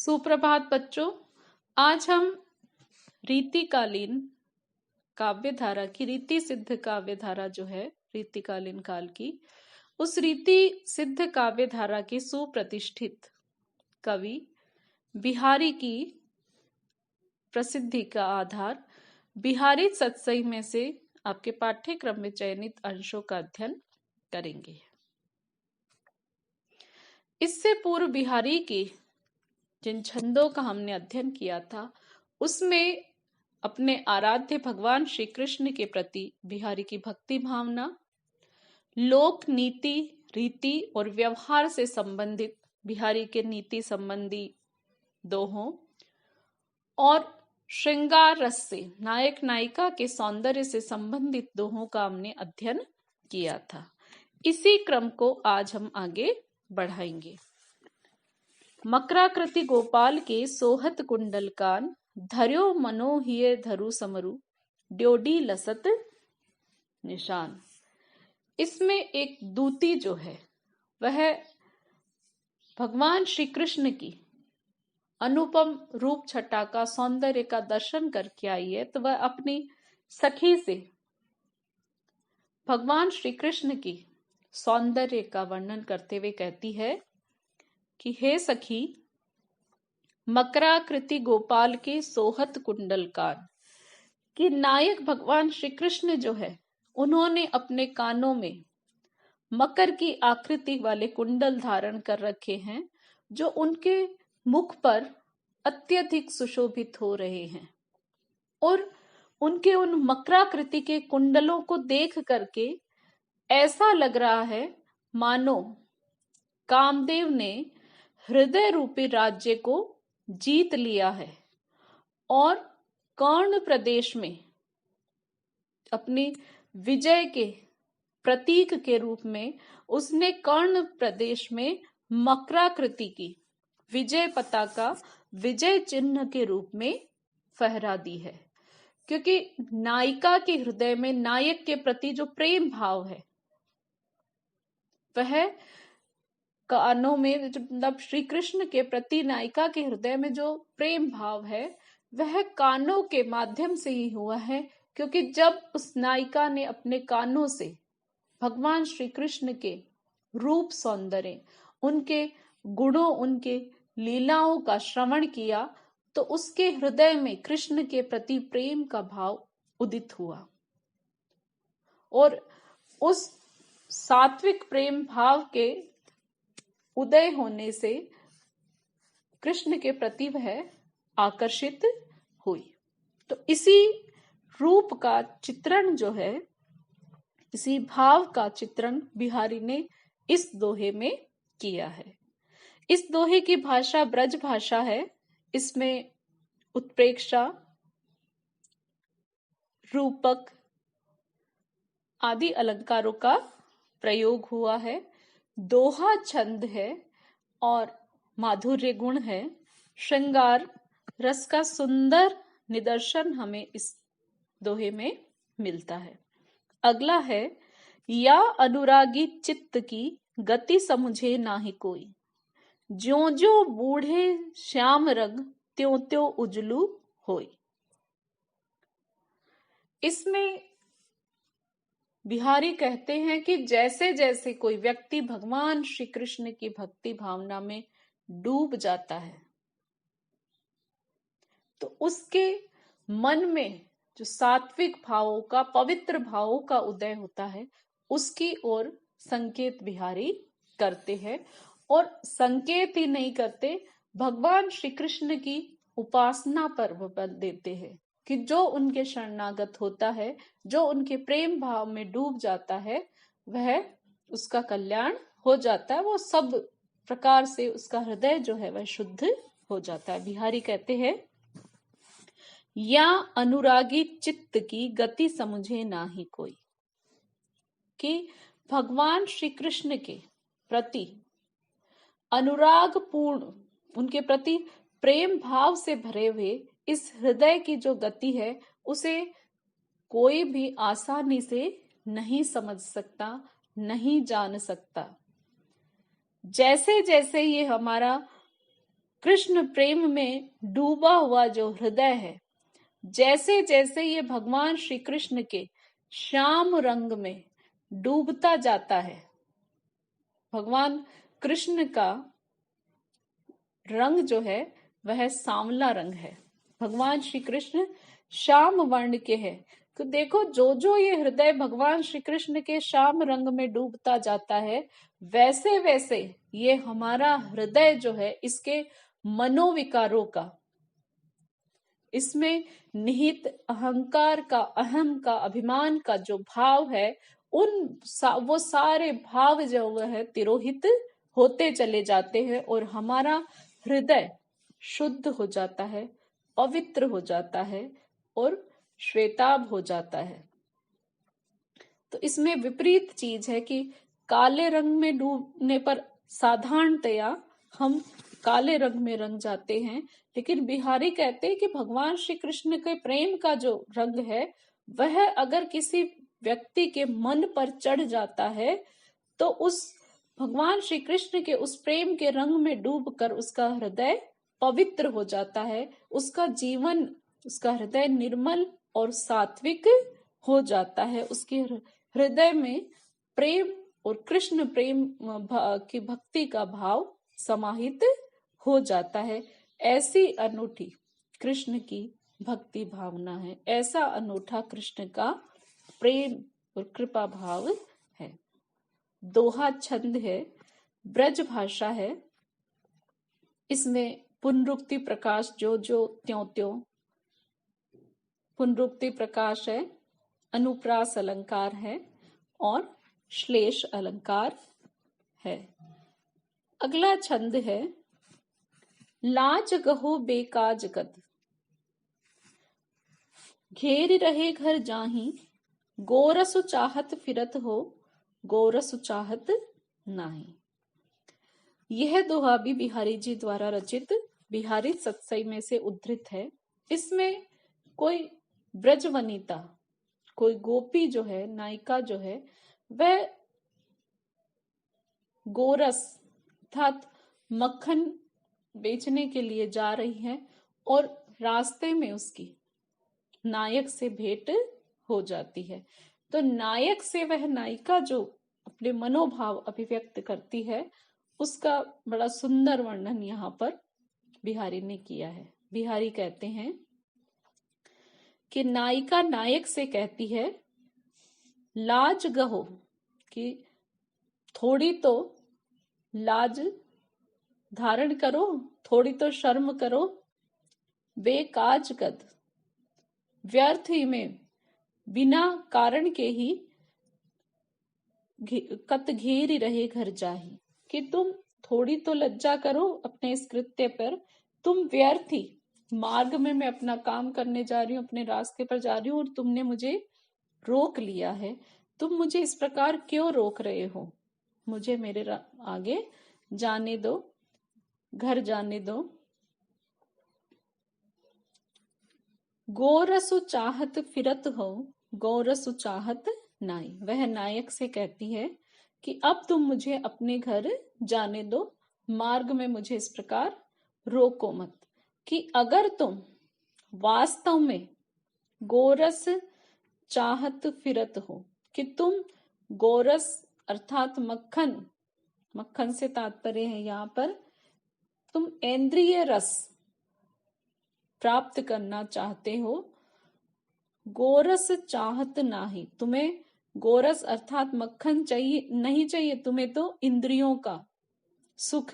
सुप्रभात बच्चों। आज हम रीतिकालीन काव्य धारा की रीति सिद्ध काव्य धारा जो है रीतिकालीन काल की, उस रीति सिद्ध काव्य धारा के सुप्रतिष्ठित कवि बिहारी की प्रसिद्धि का आधार बिहारी सतसई में से आपके पाठ्यक्रम में चयनित अंशों का अध्ययन करेंगे। इससे पूर्व बिहारी की जिन छंदों का हमने अध्ययन किया था उसमें अपने आराध्य भगवान श्री कृष्ण के प्रति बिहारी की भक्ति भावना, लोक नीति रीति और व्यवहार से संबंधित बिहारी के नीति संबंधी दोहों और श्रृंगार रस से नायक नायिका के सौंदर्य से संबंधित दोहों का हमने अध्ययन किया था। इसी क्रम को आज हम आगे बढ़ाएंगे। मकराकृति गोपाल के सोहत कुंडल कान, धर्यो मनोहिय धरु समरु, ड्योडी लसत निशान। इसमें एक दूती जो है वह भगवान श्री कृष्ण की अनुपम रूप छटा का सौंदर्य का दर्शन करके आई है, तो वह अपनी सखी से भगवान श्री कृष्ण की सौंदर्य का वर्णन करते हुए कहती है कि हे सखी, मकराकृति गोपाल के सोहत कुंडल कान, कि नायक भगवान श्री कृष्ण जो है उन्होंने अपने कानों में मकर की आकृति वाले कुंडल धारण कर रखे हैं जो उनके मुख पर अत्यधिक सुशोभित हो रहे हैं। और उनके उन मकराकृति के कुंडलों को देख करके ऐसा लग रहा है मानो कामदेव ने हृदय रूपी राज्य को जीत लिया है और कर्ण प्रदेश में अपनी विजय के प्रतीक के रूप में उसने कर्ण प्रदेश में मकराकृति की विजय पताका विजय चिन्ह के रूप में फहरा दी है। क्योंकि नायिका के हृदय में नायक के प्रति जो प्रेम भाव है वह कानों में, मतलब श्री कृष्ण के प्रति नायिका के हृदय में जो प्रेम भाव है वह कानों के माध्यम से ही हुआ है। क्योंकि जब उस नायिका ने अपने कानों से भगवान श्री कृष्ण के रूप सौंदर्य, उनके गुणों, उनके लीलाओं का श्रवण किया तो उसके हृदय में कृष्ण के प्रति प्रेम का भाव उदित हुआ और उस सात्विक प्रेम भाव के उदय होने से कृष्ण के प्रति वह आकर्षित हुई। तो इसी रूप का चित्रण जो है, इसी भाव का चित्रण बिहारी ने इस दोहे में किया है। इस दोहे की भाषा ब्रज भाषा है। इसमें उत्प्रेक्षा, रूपक आदि अलंकारों का प्रयोग हुआ है। दोहा छंद है और माधुर्य गुण है। श्रृंगार रस का सुंदर निदर्शन हमें इस दोहे में मिलता है। अगला है, या अनुरागी चित्त की गति समुझे नाहि कोई, ज्यों ज्यों बूढ़े श्याम रंग त्यों त्यों उजलू होई। इसमें बिहारी कहते हैं कि जैसे जैसे कोई व्यक्ति भगवान श्री कृष्ण की भक्ति भावना में डूब जाता है तो उसके मन में जो सात्विक भावों का, पवित्र भावों का उदय होता है, उसकी ओर संकेत बिहारी करते हैं। और संकेत ही नहीं करते, भगवान श्री कृष्ण की उपासना पर बल देते हैं कि जो उनके शरणागत होता है, जो उनके प्रेम भाव में डूब जाता है, वह उसका कल्याण हो जाता है। वो सब प्रकार से उसका हृदय जो है वह शुद्ध हो जाता है। बिहारी कहते हैं, या अनुरागी चित्त की गति समझे नाही कोई, कि भगवान श्री कृष्ण के प्रति अनुराग पूर्ण, उनके प्रति प्रेम भाव से भरे हुए इस हृदय की जो गति है उसे कोई भी आसानी से नहीं समझ सकता, नहीं जान सकता। जैसे जैसे ये हमारा कृष्ण प्रेम में डूबा हुआ जो हृदय है, जैसे जैसे ये भगवान श्री कृष्ण के श्याम रंग में डूबता जाता है, भगवान कृष्ण का रंग जो है वह सांवला रंग है, भगवान श्री कृष्ण श्याम वर्ण के हैं। तो देखो जो जो ये हृदय भगवान श्री कृष्ण के श्याम रंग में डूबता जाता है, वैसे वैसे ये हमारा हृदय जो है इसके मनोविकारों का, इसमें निहित अहंकार का, अहम का, अभिमान का जो भाव है, वो सारे भाव जो है तिरोहित होते चले जाते हैं और हमारा हृदय शुद्ध हो जाता है, पवित्र हो जाता है और श्वेताभ हो जाता है। तो इसमें विपरीत चीज है कि काले रंग में डूबने पर साधारणतया हम काले रंग में रंग जाते हैं, लेकिन बिहारी कहते हैं कि भगवान श्री कृष्ण के प्रेम का जो रंग है वह अगर किसी व्यक्ति के मन पर चढ़ जाता है तो उस भगवान श्री कृष्ण के उस प्रेम के रंग में डूबकर उसका हृदय पवित्र हो जाता है, उसका जीवन, उसका हृदय निर्मल और सात्विक हो जाता है, उसके हृदय में प्रेम और कृष्ण प्रेम की भक्ति का भाव समाहित हो जाता है। ऐसी अनूठी कृष्ण की भक्ति भावना है, ऐसा अनूठा कृष्ण का प्रेम और कृपा भाव है। दोहा छंद है, ब्रज भाषा है, इसमें पुनरुक्ति प्रकाश जो जो त्यों त्यों पुनरुक्ति प्रकाश है, अनुप्रास अलंकार है और श्लेष अलंकार है। अगला छंद है, लाज गहो बेकाज कद, घेर रहे घर जाही, गोरसु चाहत फिरत हो, गोरसु चाहत नाही। यह दोहा भी बिहारी जी द्वारा रचित बिहारी सत्सई में से उद्धृत है। इसमें कोई ब्रजवनिता, कोई गोपी जो है, नायिका जो है, वह गोरस अर्थात मक्खन बेचने के लिए जा रही है और रास्ते में उसकी नायक से भेंट हो जाती है। तो नायक से वह नायिका जो अपने मनोभाव अभिव्यक्त करती है, उसका बड़ा सुंदर वर्णन यहाँ पर बिहारी ने किया है। बिहारी कहते हैं कि नायिका नायक से कहती है, लाज गहो, कि थोड़ी तो लाज धारण करो, थोड़ी तो शर्म करो, बेकाज कद, व्यर्थ ही में बिना कारण के ही कत घेरी रहे घर जाही, कि तुम थोड़ी तो लज्जा करो अपने इस कृत्य पर, तुम व्यर्थ ही, मार्ग में मैं अपना काम करने जा रही हूँ, अपने रास्ते पर जा रही हूँ और तुमने मुझे रोक लिया है, तुम मुझे इस प्रकार क्यों रोक रहे हो, मुझे मेरे आगे जाने दो, घर जाने दो। गोरसु चाहत फिरत हो, गोरसु चाहत नाई, वह नायक से कहती है कि अब तुम मुझे अपने घर जाने दो, मार्ग में मुझे इस प्रकार रोको मत। कि अगर तुम वास्तव में गोरस चाहत फिरत हो, कि तुम गोरस अर्थात मक्खन, मक्खन से तात्पर्य है यहाँ पर, तुम इंद्रिय रस प्राप्त करना चाहते हो, गोरस चाहत नाही, तुम्हें गोरस अर्थात मक्खन चाहिए नहीं चाहिए, तुम्हें तो इंद्रियों का सुख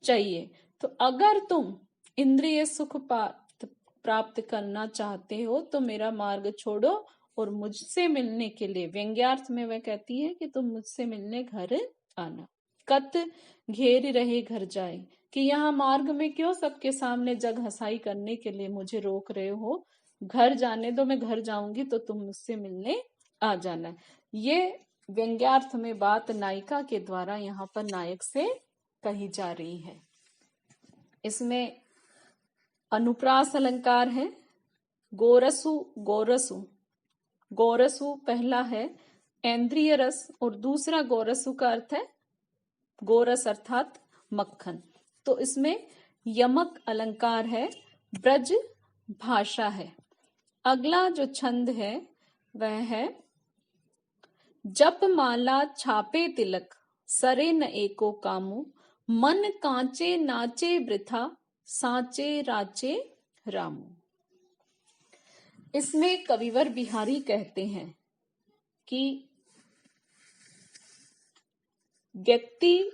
चाहिए। तो अगर तुम इंद्रिय सुख प्राप्त करना चाहते हो तो मेरा मार्ग छोड़ो और मुझसे मिलने के लिए, व्यंग्यार्थ में वह कहती है कि तुम मुझसे मिलने घर आना। कत घेर रहे घर जाए, कि यहाँ मार्ग में क्यों सबके सामने जग हंसाई करने के लिए मुझे रोक रहे हो, घर जाने दो, मैं घर जाऊंगी तो तुम मुझसे मिलने आ जाना। ये व्यंग्यार्थ में बात नायिका के द्वारा यहाँ पर नायक से कही जा रही है। इसमें अनुप्रास अलंकार है, गोरसु गोरसु, गोरसु पहला है इंद्रिय रस और दूसरा गोरसु का अर्थ है गोरस अर्थात मक्खन। तो इसमें यमक अलंकार है, ब्रज भाषा है। अगला जो छंद है वह है जप माला छापे तिलक, सरे न एको कामू, मन कांचे नाचे वृथा, सांचे राचे रामू। इसमें कविवर बिहारी कहते हैं कि व्यक्ति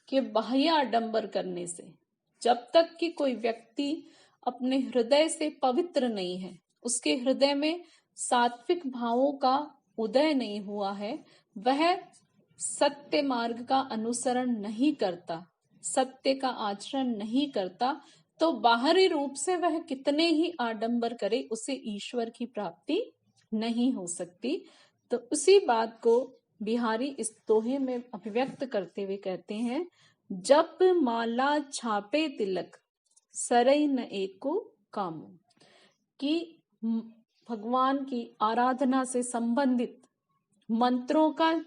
के बाह्य आडंबर करने से, जब तक कि कोई व्यक्ति अपने हृदय से पवित्र नहीं है, उसके हृदय में सात्विक भावों का उदय नहीं हुआ है, वह सत्य मार्ग का अनुसरण नहीं करता, सत्य का आचरण नहीं करता, तो बाहरी रूप से वह कितने ही आडंबर करे, उसे ईश्वर की प्राप्ति नहीं हो सकती। तो उसी बात को बिहारी इस दोहे में अभिव्यक्त करते हुए कहते हैं, जप माला छापे तिलक, सरई न एको कामू। कि भगवान की आराधना से संबंधित मंत्रों का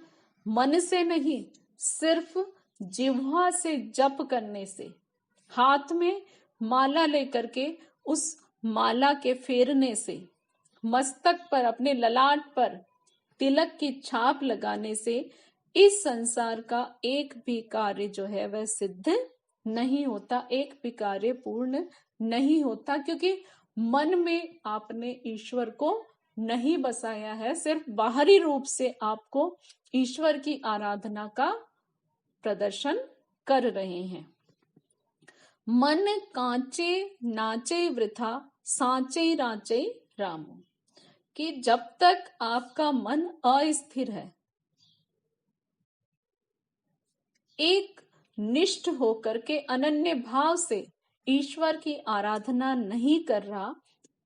मन से नहीं, सिर्फ जिह्वा से जप करने से, हाथ में माला लेकर के उस माला के फेरने से, मस्तक पर अपने ललाट पर तिलक की छाप लगाने से इस संसार का एक भी कार्य जो है वह सिद्ध नहीं होता, एक भी कार्य पूर्ण नहीं होता, क्योंकि मन में आपने ईश्वर को नहीं बसाया है, सिर्फ बाहरी रूप से आपको ईश्वर की आराधना का प्रदर्शन कर रहे हैं। मन कांचे नाचे वृथा, सांचे राचे रामू। कि जब तक आपका मन अस्थिर है, एक निष्ठ होकर के अनन्य भाव से ईश्वर की आराधना नहीं कर रहा,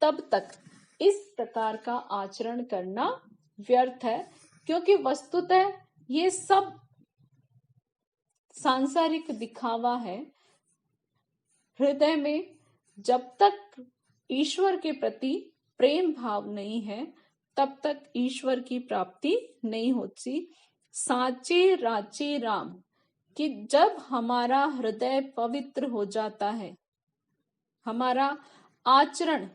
तब तक इस प्रकार का आचरण करना व्यर्थ है, क्योंकि वस्तुतः ये सब सांसारिक दिखावा है। हृदय में जब तक ईश्वर के प्रति प्रेम भाव नहीं है, तब तक ईश्वर की प्राप्ति नहीं होती। साचे राचे राम। कि जब हमारा हृदय पवित्र हो जाता है, हमारा आचरण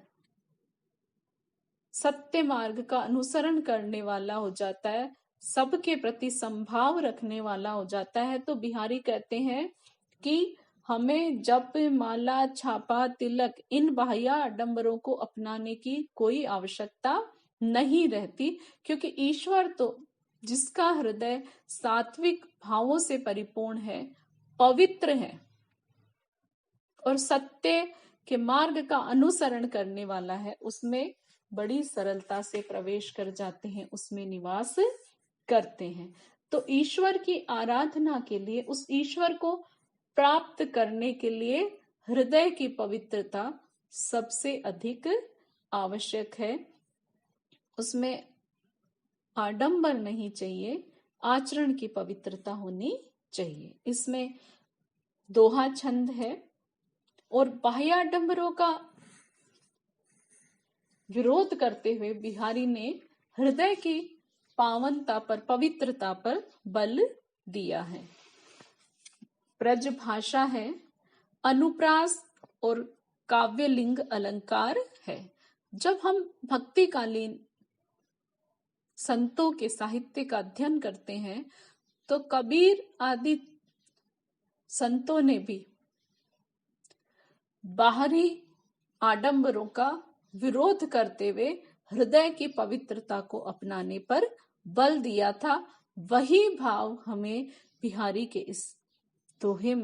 सत्य मार्ग का अनुसरण करने वाला हो जाता है, सबके प्रति संभाव रखने वाला हो जाता है, तो बिहारी कहते हैं कि हमें जप माला छापा तिलक इन बाह्य आडंबरों को अपनाने की कोई आवश्यकता नहीं रहती, क्योंकि ईश्वर तो जिसका हृदय सात्विक भावों से परिपूर्ण है, पवित्र है और सत्य के मार्ग का अनुसरण करने वाला है, उसमें बड़ी सरलता से प्रवेश कर जाते हैं, उसमें निवास करते हैं। तो ईश्वर की आराधना के लिए, उस ईश्वर को प्राप्त करने के लिए हृदय की पवित्रता सबसे अधिक आवश्यक है। उसमें आडंबर नहीं चाहिए, आचरण की पवित्रता होनी चाहिए। इसमें दोहा छंद है और बाह्य आडंबरों का विरोध करते हुए बिहारी ने हृदय की पावनता पर, पवित्रता पर बल दिया है। ब्रज भाषा है, अनुप्रास और काव्यलिंग अलंकार है। जब हम भक्तिकालीन संतों के साहित्य का अध्ययन करते हैं, तो कबीर आदि संतों ने भी बाहरी आडंबरों का विरोध करते हुए हृदय की पवित्रता को अपनाने पर बल दिया था। वही भाव हमें बिहारी के इस दोहे में